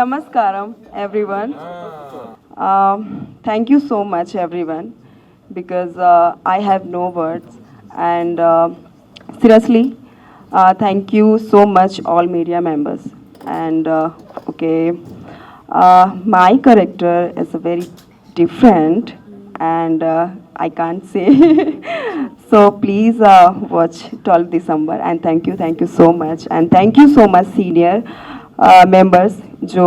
Namaskaram, everyone. Thank you so much, everyone, because I have no words. And seriously, thank you so much, all media members. And my character is a very different, and I can't say. So please watch 12 December. And thank you so much. And thank you so much, senior members जो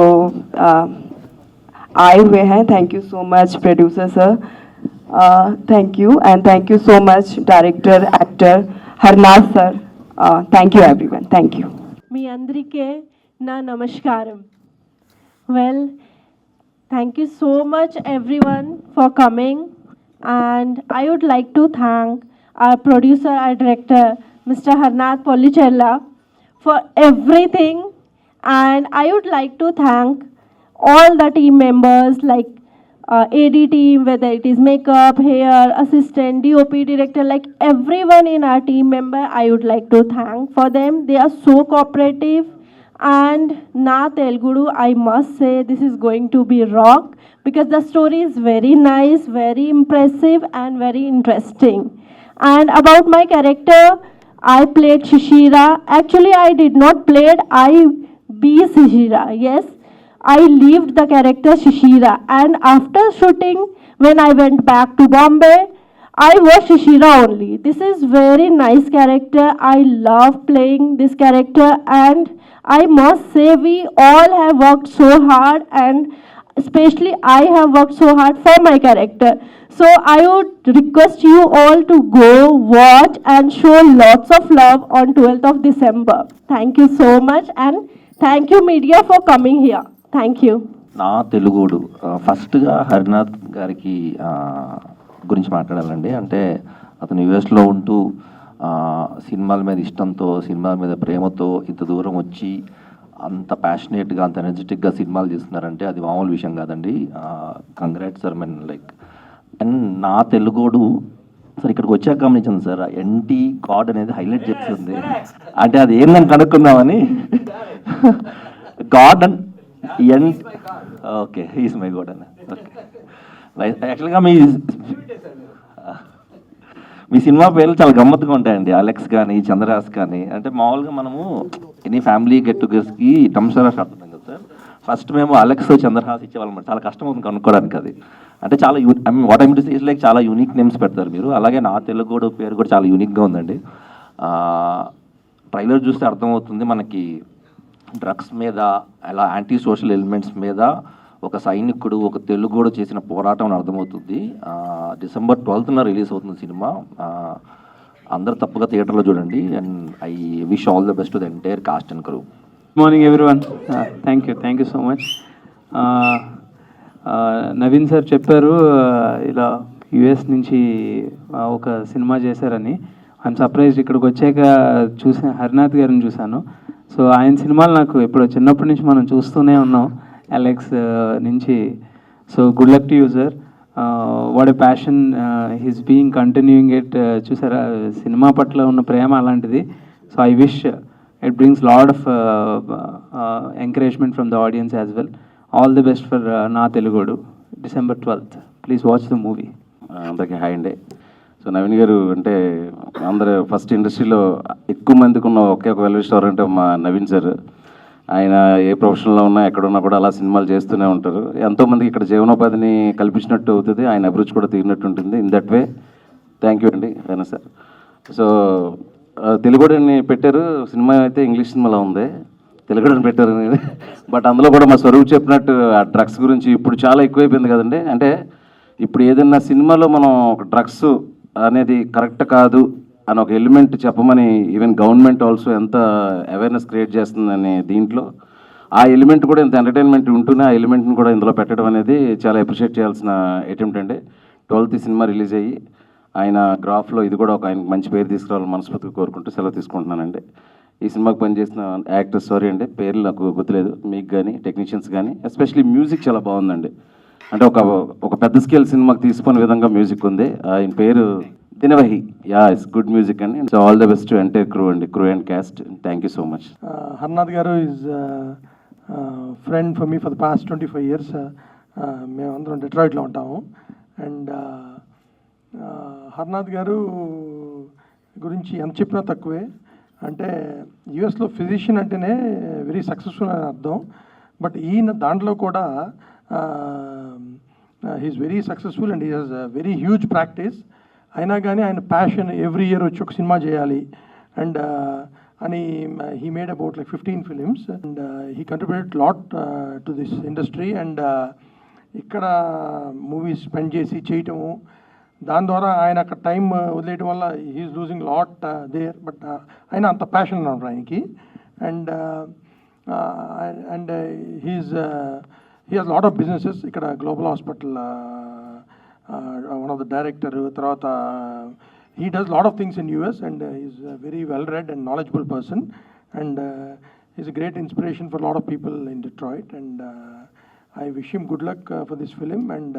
आए हुए हैं. Thank you so much producer sir, thank you. And thank you so much director actor Harnath sir. Thank you everyone. Thank you. మీ అందరికీ నా నమస్కారం. Well, thank you so much everyone for coming, and I would like to thank our producer, our director, Mr. Harnath Pollichella, for everything. And I would like to thank all the team members like AD team, whether it is makeup, hair, assistant, DOP, director, like everyone in our team member, I would like to thank for them. They are so cooperative. And Na Telugu, I must say this is going to be rock because the story is very nice, very impressive and very interesting. And about my character, I played Shishira. Actually, I did not play it. I be Shishira. Yes, I lived the character Shishira. And after shooting, when I went back to Bombay, I was Shishira only. This is very nice character. I love playing this character, and I must say we all have worked so hard, and especially I have worked so hard for my character. So I would request you all to go watch and show lots of love on 12th of December. Thank you so much, and thank you media for coming here. Thank you. నా తెలుగుడు ఫస్ట్గా హరినాథ్ గారికి గురించి మాట్లాడాలండి. అంటే అతను యుఎస్లో ఉంటూ సినిమాల మీద ఇష్టంతో, సినిమాల మీద ప్రేమతో ఇంత దూరం వచ్చి అంత ప్యాషనేట్గా, అంత ఎనర్జెటిక్గా సినిమాలు చేస్తున్నారంటే అది మామూలు విషయం కాదండి. Congrats sir. Men like and నా తెలుగోడు సార్ ఇక్కడికి వచ్చాక గమనించింది సార్, ఎన్టీ గాడ్ అనేది హైలైట్ చేస్తుంది. అంటే అది ఏందని కనుక్కుందామని God and okay, is my God అన్న. ఓకే, యాక్చువల్గా మీ సినిమా పేర్లు చాలా గమ్మత్తుగా ఉంటాయండి. అలెక్స్ కానీ, చంద్రహాస్ కానీ. అంటే మామూలుగా మనము ఎనీ ఫ్యామిలీ గెట్ టుగెదర్స్కి టమ్సరా షాట్ ఉంటుంది కదా సార్, ఫస్ట్ మేము అలెక్స్, చంద్రహాస్ ఇచ్చేవాళ్ళం. చాలా కష్టం అవుతుంది కనుక్కోవడానికి. అది అంటే చాలా what I'm to say is like చాలా యూనిక్ నేమ్స్ పెడతారు మీరు. అలాగే నా తెలుగు పేరు కూడా చాలా యూనిక్గా ఉందండి. ట్రైలర్ చూస్తే అర్థమవుతుంది మనకి డ్రగ్స్ మీద, అలా యాంటీ సోషల్ ఎలిమెంట్స్ మీద ఒక సైనికుడు, ఒక తెలుగుడు చేసిన పోరాటం అని అర్థమవుతుంది. డిసెంబర్ 12th రిలీజ్ అవుతుంది సినిమా. అందరూ తప్పగా థియేటర్లో చూడండి. And I wish all the best to the entire cost and crew. Good morning everyone. Thank you so much. Naveen sir చెప్పారు ఇలా యుఎస్ నుంచి ఒక సినిమా చేశారని. I'm surprised. ఇక్కడికి వచ్చాక హరినాథ్ గారిని చూశాను. సో ఆయన సినిమాలు నాకు ఎప్పుడో చిన్నప్పటి నుంచి మనం చూస్తూనే ఉన్నాం, అలెక్స్ నుంచి. So good luck to you sir. What a passion, he's being continuing it. చూసారా సినిమా పట్ల ఉన్న ప్రేమ అలాంటిది. So I wish it brings lot of encouragement from the audience as well. All the best for నా తెలుగుడు. December 12th. Please watch the movie. అందరికీ hi అండి. So Naveen గారు అంటే అందరూ ఫస్ట్ ఇండస్ట్రీలో ఎక్కువ మందికి ఉన్న ఒకే ఒక వెల్ విషర్ అంటే మా నవీన్ సార్. ఆయన ఏ ప్రొఫెషన్లో ఉన్నా, ఎక్కడున్నా కూడా అలా సినిమాలు చేస్తూనే ఉంటారు. ఎంతోమందికి ఇక్కడ జీవనోపాధిని కల్పించినట్టు అవుతుంది, ఆయన అభిరుచి కూడా తీరినట్టు ఉంటుంది. In that way thank you అండి రైనా సార్. సో తెలుగుని పెట్టారు, సినిమా అయితే ఇంగ్లీష్ సినిమాలో ఉంది, తెలుగుని పెట్టారు. బట్ అందులో కూడా మా స్వరూప్ చెప్పినట్టు ఆ డ్రగ్స్ గురించి ఇప్పుడు చాలా ఎక్కువైపోయింది కదండి. అంటే ఇప్పుడు ఏదైనా సినిమాలో మనం ఒక డ్రగ్స్ అనేది కరెక్ట్ కాదు అని ఒక ఎలిమెంట్ చెప్పమని ఈవెన్ గవర్నమెంట్ ఆల్సో ఎంత అవేర్నెస్ క్రియేట్ చేస్తుందని దీంట్లో ఆ ఎలిమెంట్ కూడా ఇంత ఎంటర్టైన్మెంట్ ఉంటూనే ఆ ఎలిమెంట్ని కూడా ఇందులో పెట్టడం అనేది చాలా అప్రిషియేట్ చేయాల్సిన అటెంప్ట్ అండి. 12th సినిమా రిలీజ్ అయ్యి ఆయన గ్రాఫ్లో ఇది కూడా ఒక ఆయనకు మంచి పేరు తీసుకురావాలని మనస్ఫూర్తిగా కోరుకుంటూ సెలవు తీసుకుంటున్నానండి. ఈ సినిమాకి పనిచేసిన యాక్టర్స్ సారీ అండి, పేర్లు నాకు గుర్తులేదు, మీకు కానీ టెక్నీషియన్స్ కానీ. ఎస్పెషలీ మ్యూజిక్ చాలా బాగుందండి. అంటే ఒక పెద్ద స్కేల్ సినిమాకి తీసుకునే విధంగా మ్యూజిక్ ఉంది. ఆయన పేరు Dinavahi. Yeah, it's good music అండి. So all the best to entire crew and cast. Thank you so much. Harnath గారు is friend for me for the past 25 years. మేమందరం డెట్రాయిట్లో ఉంటాము. అండ్ హర్నాథ్ గారు గురించి ఎంత చెప్పినా తక్కువే. అంటే యుఎస్లో ఫిజిషియన్ అంటేనే వెరీ సక్సెస్ఫుల్ అని అర్థం. బట్ ఈయన దాంట్లో కూడా he's very successful and he has very huge practice. అయినా కానీ ఆయన ప్యాషన్ ఎవ్రీ ఇయర్ వచ్చి ఒక సినిమా చేయాలి అండ్ అని he made about like 15 films and he contributed a lot to this industry and ఇక్కడ మూవీస్ స్పెండ్ చేసి చేయటము దాని ద్వారా ఆయన అక్కడ టైం వదిలేయడం వల్ల he's losing lot there. But ఆయన అంత ప్యాషన్ ఉన్నాడు ఆయనకి. And and he has lot of businesses. ఇక్కడ global hospital one of the director. తర్వాత he does a lot of things in US and he's a very well read and knowledgeable person and he's a great inspiration for a lot of people in Detroit and I wish him good luck for this film and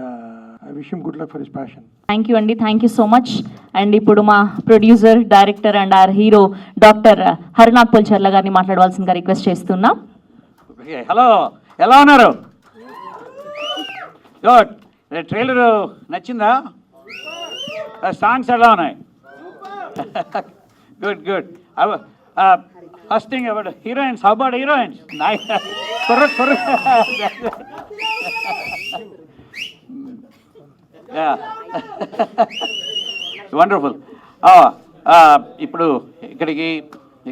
I wish him good luck for his passion. Thank you అండి, thank you so much. And ఇప్పుడు మా producer, director and our hero doctor Harinath Pulcharla గారిని మాట్లాడవలసిందిగా request చేస్తున్నాం. Hello, ఎలా ఉన్నారు? Good. Trailer నచ్చిందా? Songs ఎలా ఉన్నాయి? Good good. First thing about heroines. How about heroines? Wonderful. ఇప్పుడు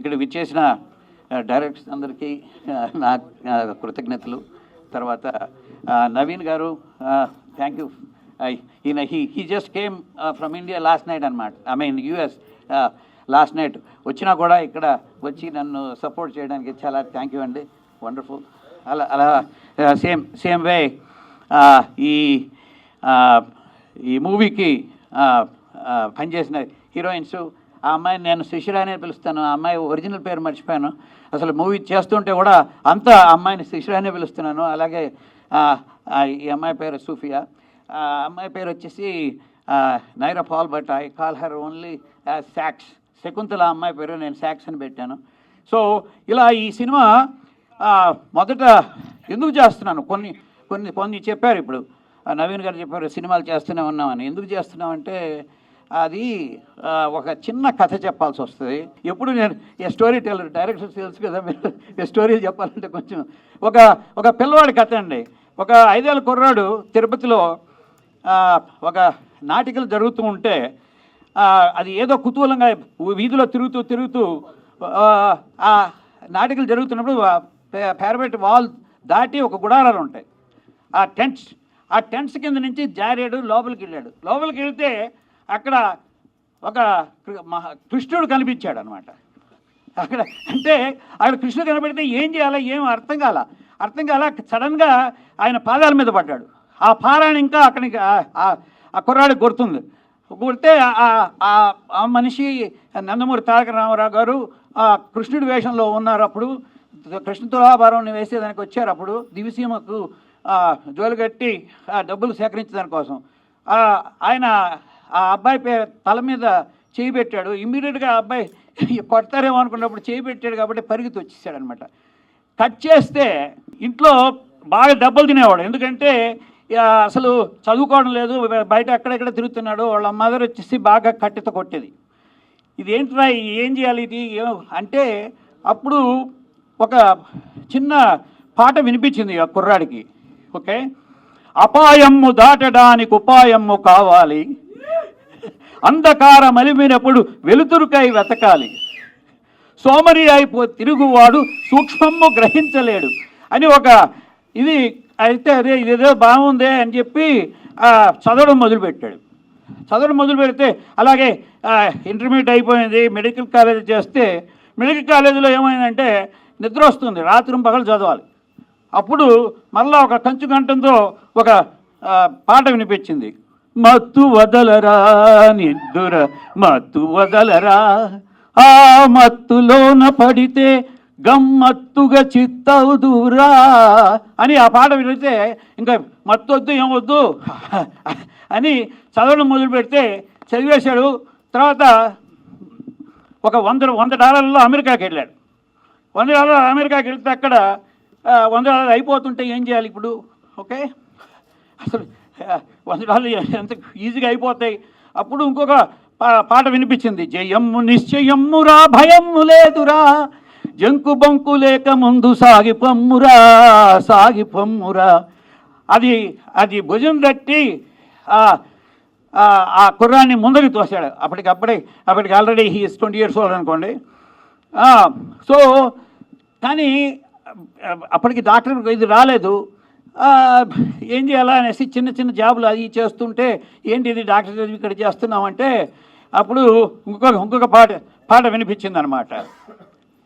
ఇక్కడ విచ్చేసిన డైరెక్టర్స్ అందరికీ నా కృతజ్ఞతలు. తర్వాత నవీన్ గారు, thank you. he just came from India last night అనమాట. I mean US last night. వచ్చినా కూడా ఇక్కడ వచ్చి నన్ను సపోర్ట్ చేయడానికి చాలా థ్యాంక్ యూ అండి. వండర్ఫుల్. అలా సేమ్ వే ఈ మూవీకి పనిచేసిన హీరోయిన్స్, ఆ అమ్మాయిని నేను శిశిరాని అని పిలుస్తాను. ఆ అమ్మాయి ఒరిజినల్ పేరు మర్చిపోయాను. అసలు మూవీ చేస్తుంటే కూడా అంతా అమ్మాయిని శిశిరాని పిలుస్తున్నాను. అలాగే ఈ అమ్మాయి పేరు సూఫియా. అమ్మాయి పేరు వచ్చేసి Naira Paul, but I call her only Shaks. Shakuntala అమ్మాయి పేరు, నేను శాక్స్ అని పెట్టాను. సో ఇలా ఈ సినిమా మొదట ఎందుకు చేస్తున్నాను, కొన్ని చెప్పారు. ఇప్పుడు నవీన్ గారు చెప్పారు సినిమాలు చేస్తూనే ఉన్నామని. ఎందుకు చేస్తున్నామంటే అది ఒక చిన్న కథ చెప్పాల్సి వస్తుంది. ఎప్పుడు నేను స్టోరీ టెల్లర్, డైరెక్టర్ తెలుసు కదా మీరు, స్టోరీలు చెప్పాలంటే కొంచెం ఒక పిల్లవాడి కథ అండి. ఒక 5 ఏళ్ళ కుర్రాడు తిరుపతిలో ఒక నాటికలు జరుగుతూ ఉంటే అది ఏదో కుతూహలంగా వీధిలో తిరుగుతూ ఆ నాటికలు జరుగుతున్నప్పుడు పారాపెట్ వాల్ దాటి ఒక గుడారాలు ఉంటాయి, ఆ టెంట్స్ కింద నుంచి జారాడు, లోపలికి వెళ్ళాడు. లోపలికి వెళ్తే అక్కడ ఒక కృష్ణుడు కనిపించాడు అనమాట. అక్కడ కృష్ణుడు కనబడితే ఏం చేయాలో ఏం అర్థం కాల. సడన్గా ఆయన పాదాల మీద పడ్డాడు. ఆ పారాయణ ఇంకా అక్కడికి ఆ కుర్రాడికి గుర్తుంది. గుర్తే ఆ మనిషి నందమూరి తారక రామారావు గారు ఆ కృష్ణుడి వేషంలో ఉన్నారు. అప్పుడు కృష్ణ తులాభారం వేసేదానికి వచ్చారు. అప్పుడు దివిసీమకు జోలు కట్టి డబ్బులు సేకరించడానికి కోసం ఆయన ఆ అబ్బాయి తల మీద చేయి పెట్టాడు. ఇమ్మీడియట్గా ఆ అబ్బాయి కొడతారేమో అనుకున్నప్పుడు చేయి పెట్టాడు కాబట్టి పరిగెత్తి వచ్చేసాడు అనమాట. కట్ చేస్తే ఇంట్లో బాగా దెబ్బలు తినేవాడు. ఎందుకంటే అసలు చదువుకోవడం లేదు, బయట ఎక్కడెక్కడ తిరుగుతున్నాడు. వాళ్ళ మదర్ వచ్చేసి బాగా కట్టెతో కొట్టేది. ఇదేంట్రా, ఏం చేయాలి ఇది అంటే అప్పుడు ఒక చిన్న పాట వినిపించింది ఆ కుర్రాడికి. ఓకే, అపాయము దాటడానికి ఉపాయము కావాలి, అంధకారం అలిమినప్పుడు వెలుతురుకై వెతకాలి, సోమరి అయిపో తిరుగువాడు సూక్ష్మము గ్రహించలేడు అని ఒక ఇది అయితే ఇదేదో బాగుందే అని చెప్పి చదవడం మొదలుపెట్టాడు. మొదలు పెడితే అలాగే ఇంటర్మీడియట్ అయిపోయింది, మెడికల్ కాలేజ్ చేస్తే మెడికల్ కాలేజీలో ఏమైందంటే నిద్ర వస్తుంది, రాత్రి పగలు చదవాలి. అప్పుడు మళ్ళా ఒక కంచు గంటంతో ఒక పాట వినిపించింది. మత్తు వదలరా నిద్దుర మత్తు వదలరా, ఆ మత్తులోన పడితే గమ్మత్తుగా చిత్తవుదురా అని ఆ పాట వినిపితే ఇంకా మత్తొద్దు ఏమొద్దు అని చదవడం మొదలు పెడితే చదివేశాడు. తర్వాత ఒక $100 అమెరికాకి వెళ్ళాడు. $100 అమెరికాకి వెళ్తే అక్కడ $100 అయిపోతుంటే ఏం చేయాలి ఇప్పుడు? ఓకే, అసలు $100 ఎంత ఈజీగా అయిపోతాయి. అప్పుడు ఇంకొక పాట వినిపించింది, జయమ్ము నిశ్చయమ్మురా భయమ్ము లేదురా, జంకు బొంకు లేక ముందు సాగిపమ్మురా సాగిపమ్మురా. అది భుజం తట్టి ఆ కుర్రాన్ని ముందుకు తోశాడు. అప్పటికి already he is 20 years old అనుకోండి. సో కానీ అప్పటికి డాక్టర్ ఇది రాలేదు. ఏం చేయాలా అనేసి చిన్న చిన్న జాబులు అది చేస్తుంటే, ఏంటి ఇది డాక్టర్ చదివి ఇక్కడ చేస్తున్నామంటే, అప్పుడు ఇంకొక పాట వినిపించింది అనమాట.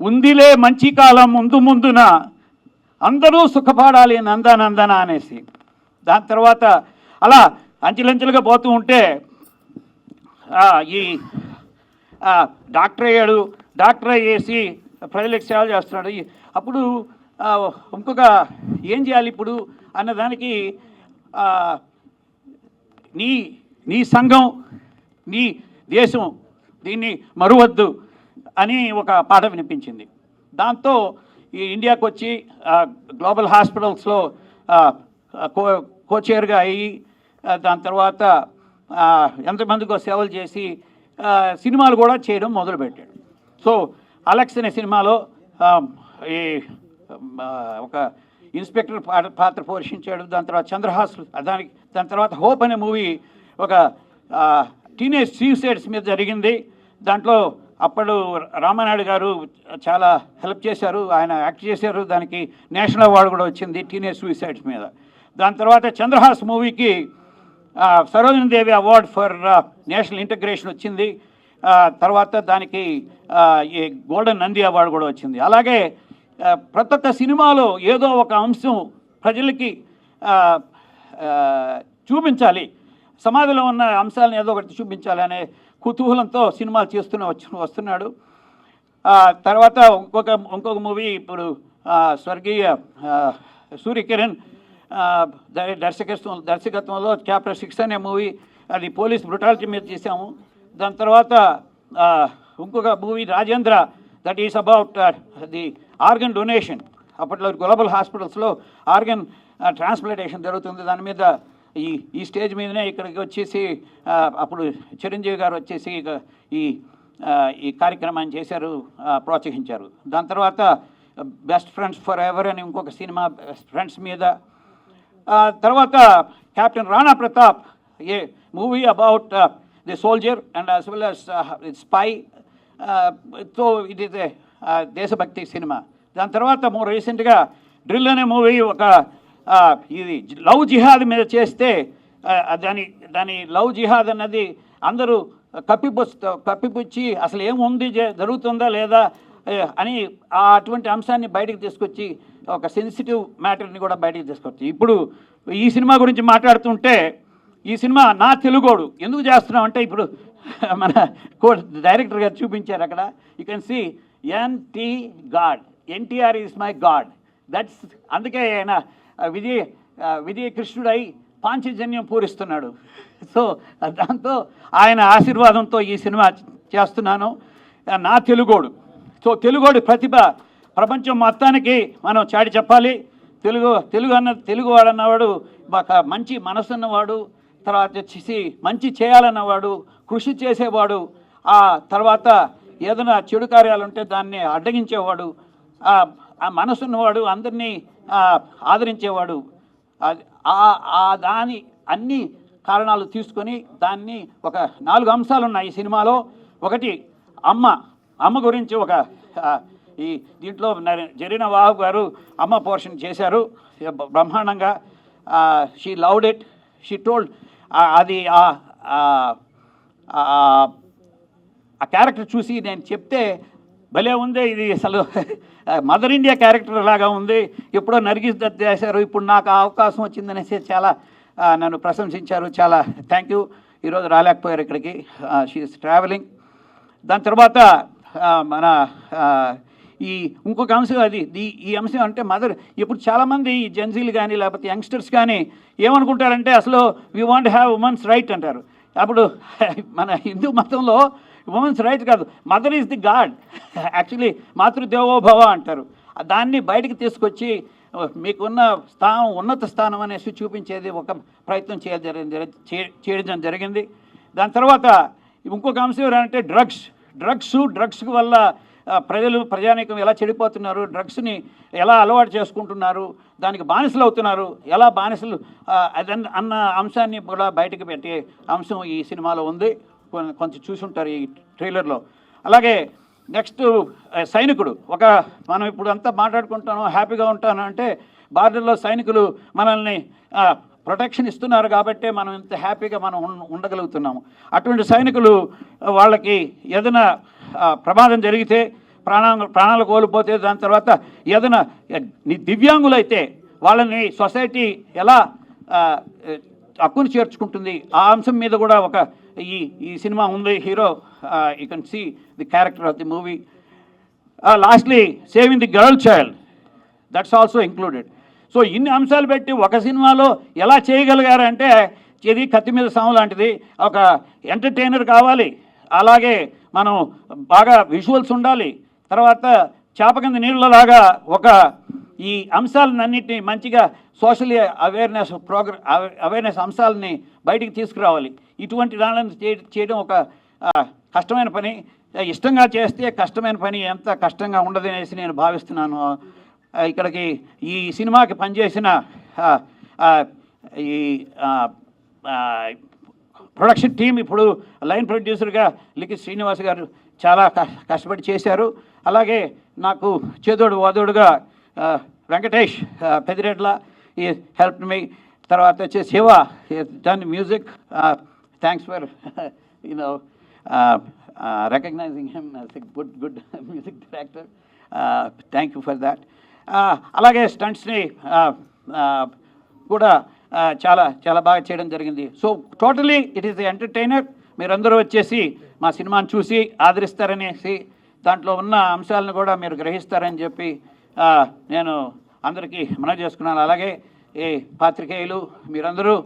ఉందిలే మంచి కాలం ముందు ముందున అందరూ సుఖపడాలి నందనందన అనేసి. దాని తర్వాత అలా అంచెలంచెలుగా పోతూ ఉంటే ఈ డాక్టర్ అయ్యేసి ప్రజలకు సేవ చేస్తున్నాడు. అప్పుడు ఇంకొక ఏం చేయాలి ఇప్పుడు అన్నదానికి నీ సంఘం నీ దేశం దీన్ని మరువద్దు అని ఒక పాట వినిపించింది. దాంతో ఈ ఇండియాకు వచ్చి గ్లోబల్ హాస్పిటల్స్లో కోచైర్గా అయ్యి దాని తర్వాత ఎంతమందికో సేవలు చేసి సినిమాలు కూడా చేయడం మొదలుపెట్టాడు. సో అలెక్స్ అనే సినిమాలో ఈ ఒక ఇన్స్పెక్టర్ పాత్ర పోషించాడు. దాని తర్వాత చంద్రహాస్, దాని తర్వాత హోప్ అనే మూవీ ఒక టీనేజ్ సూసైడ్స్ మీద జరిగింది. దాంట్లో అప్పుడు రామానాయుడు గారు చాలా హెల్ప్ చేశారు, ఆయన యాక్ట్ చేశారు. దానికి నేషనల్ అవార్డు కూడా వచ్చింది టీనేజ్ సూసైడ్స్ మీద. దాని తర్వాత చంద్రహాస్ మూవీకి సరోజినీ దేవి అవార్డ్ ఫర్ నేషనల్ ఇంటిగ్రేషన్ వచ్చింది. తర్వాత దానికి ఈ గోల్డెన్ నంది అవార్డు కూడా వచ్చింది. అలాగే ప్రతి ఒక్క సినిమాలో ఏదో ఒక అంశం ప్రజలకి చూపించాలి, సమాజంలో ఉన్న అంశాలను ఏదో ఒకటి చూపించాలి అనే కుతూహలంతో సినిమాలు వస్తున్నాడు. తర్వాత ఇంకొక మూవీ ఇప్పుడు స్వర్గీయ సూర్యకిరణ్ దర్శకత్వంలో చాప్టర్ 6 అనే మూవీ, అది పోలీస్ బ్రుటాలిటీ మీద చేసాము. దాని తర్వాత ఇంకొక movie Rajendra, that is about the organ donation. అప్పట్లో గ్లోబల్ హాస్పిటల్స్లో ఆర్గన్ ట్రాన్స్ప్లాంటేషన్ జరుగుతుంది. దాని మీద ఈ స్టేజ్ మీదనే ఇక్కడికి వచ్చేసి అప్పుడు చిరంజీవి గారు వచ్చేసి ఈ కార్యక్రమాన్ని చేశారు, ప్రోత్సహించారు. దాని తర్వాత బెస్ట్ ఫ్రెండ్స్ ఫర్ ఎవర్ అని ఇంకొక సినిమా ఫ్రెండ్స్ మీద. తర్వాత captain Rana Pratap, A movie about the soldier and as well as spy. So ఇది దేశభక్తి సినిమా. దాని తర్వాత మోర్ రీసెంట్గా డ్రిల్ అనే మూవీ ఒక ఇది లవ్ జిహాద్ మీద చేస్తే దాని లవ్ జిహాద్ అన్నది అందరూ కప్పిపుచ్చి అసలు ఏముంది జరుగుతుందా లేదా అని అటువంటి అంశాన్ని బయటకు తీసుకొచ్చి ఒక సెన్సిటివ్ మ్యాటర్ని కూడా బయటకు తీసుకొచ్చి ఇప్పుడు ఈ సినిమా గురించి మాట్లాడుతుంటే, ఈ సినిమా నా తెలుగోడు ఎందుకు చేస్తున్నాం అంటే, ఇప్పుడు మన డైరెక్టర్ గారు చూపించారు అక్కడ, you can see NT God, NTR is my God. That's అందుకే ఆయన విజయ కృష్ణుడై పాంచజన్యం పూరిస్తున్నాడు. సో దాంతో ఆయన ఆశీర్వాదంతో ఈ సినిమా చేస్తున్నాను. నా తెలుగోడు. సో తెలుగోడు ప్రతిభ ప్రపంచం మొత్తానికి మనం చాటి చెప్పాలి. తెలుగువాడు అన్నవాడు ఒక మంచి మనసు ఉన్నవాడు, తర్వాత వచ్చేసి మంచి చేయాలన్నవాడు, కృషి చేసేవాడు, ఆ తర్వాత ఏదైనా చెడు కార్యాలు ఉంటే దాన్ని అడ్డగించేవాడు, ఆ మనసు ఉన్నవాడు, అందరినీ ఆదరించేవాడు. దాని అన్ని కారణాలు తీసుకొని దాన్ని ఒక 4 అంశాలు ఉన్నాయి ఈ సినిమాలో. ఒకటి అమ్మ గురించి ఒక ఈ దీంట్లో జరీనా వాహబ్ గారు అమ్మ పోర్షన్ చేశారు బ్రహ్మాండంగా. She loved it, she told. అది ఆ క్యారెక్టర్ చూసి నేను చెప్తే భలే ఉంది, ఇది అసలు మదర్ ఇండియా క్యారెక్టర్ లాగా ఉంది, ఎప్పుడో నర్గిస్ దత్ చేశారు, ఇప్పుడు నాకు ఆ అవకాశం వచ్చిందనేసి చాలా నన్ను ప్రశంసించారు. చాలా థ్యాంక్ యూ. ఈరోజు రాలేకపోయారు ఇక్కడికి, షీఈస్ ట్రావెలింగ్. దాని తర్వాత మన ఇంకొక అంశం ఈ అంశం అంటే మదర్. ఇప్పుడు చాలామంది ఈ జెన్జీలు కానీ లేకపోతే యంగ్స్టర్స్ కానీ ఏమనుకుంటారంటే అసలు we want have women's right అంటారు. అప్పుడు మన హిందూ మతంలో ఉమెన్స్ రైట్ కాదు, mother is the God. Actually Matrudevobhava అంటారు. దాన్ని బయటికి తీసుకొచ్చి మీకున్న స్థానం ఉన్నత స్థానం అనేసి చూపించేది ఒక ప్రయత్నం చేయడం జరిగింది. దాని తర్వాత ఇంకొక అంశం ఏంటంటే డ్రగ్స్ వల్ల ప్రజానీకం ఎలా చెడిపోతున్నారు, డ్రగ్స్ని ఎలా అలవాటు చేసుకుంటున్నారు, దానికి బానిసలు అవుతున్నారు, ఎలా బానిసలు అన్న అంశాన్ని కూడా బయటకు పెట్టే అంశం ఈ సినిమాలో ఉంది. కొంచెం చూసుంటారు ఈ ట్రైలర్లో. అలాగే నెక్స్ట్ సైనికుడు. మనం ఇప్పుడు అంతా మాట్లాడుకుంటాను, హ్యాపీగా ఉంటాను అంటే బార్డర్లో సైనికులు మనల్ని ప్రొటెక్షన్ ఇస్తున్నారు కాబట్టే మనం ఇంత హ్యాపీగా మనం ఉండగలుగుతున్నాము. అటువంటి సైనికులు వాళ్ళకి ఏదైనా ప్రమాదం జరిగితే ప్రాణాలు కోల్పోతే, దాని తర్వాత ఏదైనా దివ్యాంగులైతే వాళ్ళని సొసైటీ ఎలా హక్కును చేర్చుకుంటుంది, ఆ అంశం మీద కూడా ఈ సినిమా ఉంది. Hero you can see the character of the movie. Lastly saving the girl child, that's also included. So ఇన్ని అంశాలు పెట్టి ఒక సినిమాలో ఎలా చేయగలిగారంటే ఇది కత్తి మీద సాము లాంటిది. ఒక ఎంటర్టైనర్ కావాలి, అలాగే మనం బాగా విజువల్స్ ఉండాలి, తర్వాత చేప కింద నీళ్ళలాగా ఈ అంశాలన్నింటినీ మంచిగా సోషల్ అవేర్నెస్ అంశాలని బయటికి తీసుకురావాలి. ఇటువంటి దానిని చేయడం ఒక కష్టమైన పని. ఇష్టంగా చేస్తే కష్టమైన పని ఎంత కష్టంగా ఉండదనేసి నేను భావిస్తున్నాను. ఇక్కడికి ఈ సినిమాకి పనిచేసిన ఈ ప్రొడక్షన్ టీం, ఇప్పుడు లైన్ ప్రొడ్యూసర్గా లిఖిత్ శ్రీనివాస్ గారు చాలా కష్టపడి చేశారు. అలాగే నాకు చేదోడు వాదోడుగా వెంకటేష్ పెదిరెడ్ల ఈ హెల్ప్ మీ. తర్వాత వచ్చేసి Shiva done music. Thanks for recognizing him as a good music director. Thank you for that. అలాగే స్టంట్స్ని కూడా చాలా చాలా బాగా చేయడం జరిగింది. So totally it is entertainer. మీరందరూ వచ్చేసి మా సినిమాని చూసి ఆదరిస్తారనేసి, దాంట్లో ఉన్న అంశాలను కూడా మీరు గ్రహిస్తారని చెప్పి నేను అందరికీ మనవి చేసుకున్నాను. అలాగే ఈ పాత్రికేయులు మీరందరూ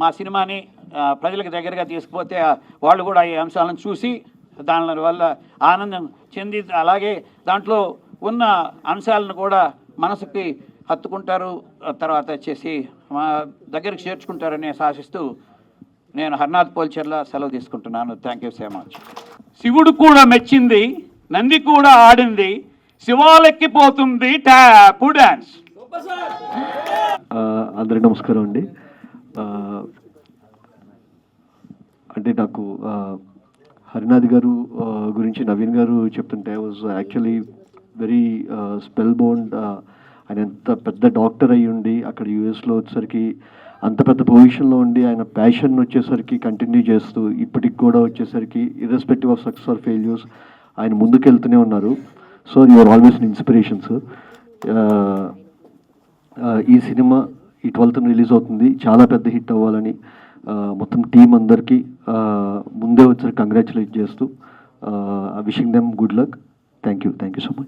మా సినిమాని ప్రజలకు దగ్గరగా తీసుకుపోతే వాళ్ళు కూడా ఈ అంశాలను చూసి దాని వల్ల ఆనందం చెంది, అలాగే దాంట్లో ఉన్న అంశాలను కూడా మనసుకి హత్తుకుంటారు, తర్వాత వచ్చేసి మా దగ్గరికి చేర్చుకుంటారని ఆశిస్తూ నేను హర్నాథ్ పోల్చర్ల సెలవు తీసుకుంటున్నాను. Thank you so much. శివుడు కూడా మెచ్చింది, నంది కూడా ఆడింది, శివాలెక్కిపోతుంది ట్యాపు డ్యాన్స్. అందరికీ నమస్కారం అండి. అంటే నాకు హరినాథ్ గారు గురించి నవీన్ గారు చెప్తుంటే I was actually very spell bound. ఆయన ఎంత పెద్ద డాక్టర్ అయ్యి ఉండి అక్కడ యూఎస్లో వచ్చేసరికి అంత పెద్ద పొజిషన్లో ఉండి ఆయన ప్యాషన్ వచ్చేసరికి కంటిన్యూ చేస్తూ ఇప్పటికి కూడా వచ్చేసరికి irrespective of success or failures ఆయన ముందుకెళ్తూనే ఉన్నారు. So you are always an inspiration sir. ఈ సినిమా ఈ 12th రిలీజ్ అవుతుంది, చాలా పెద్ద హిట్ అవ్వాలని మొత్తం టీం అందరికీ ముందే వచ్చి కంగ్రాచులేట్ చేస్తూ wishing them good luck. Thank you so much.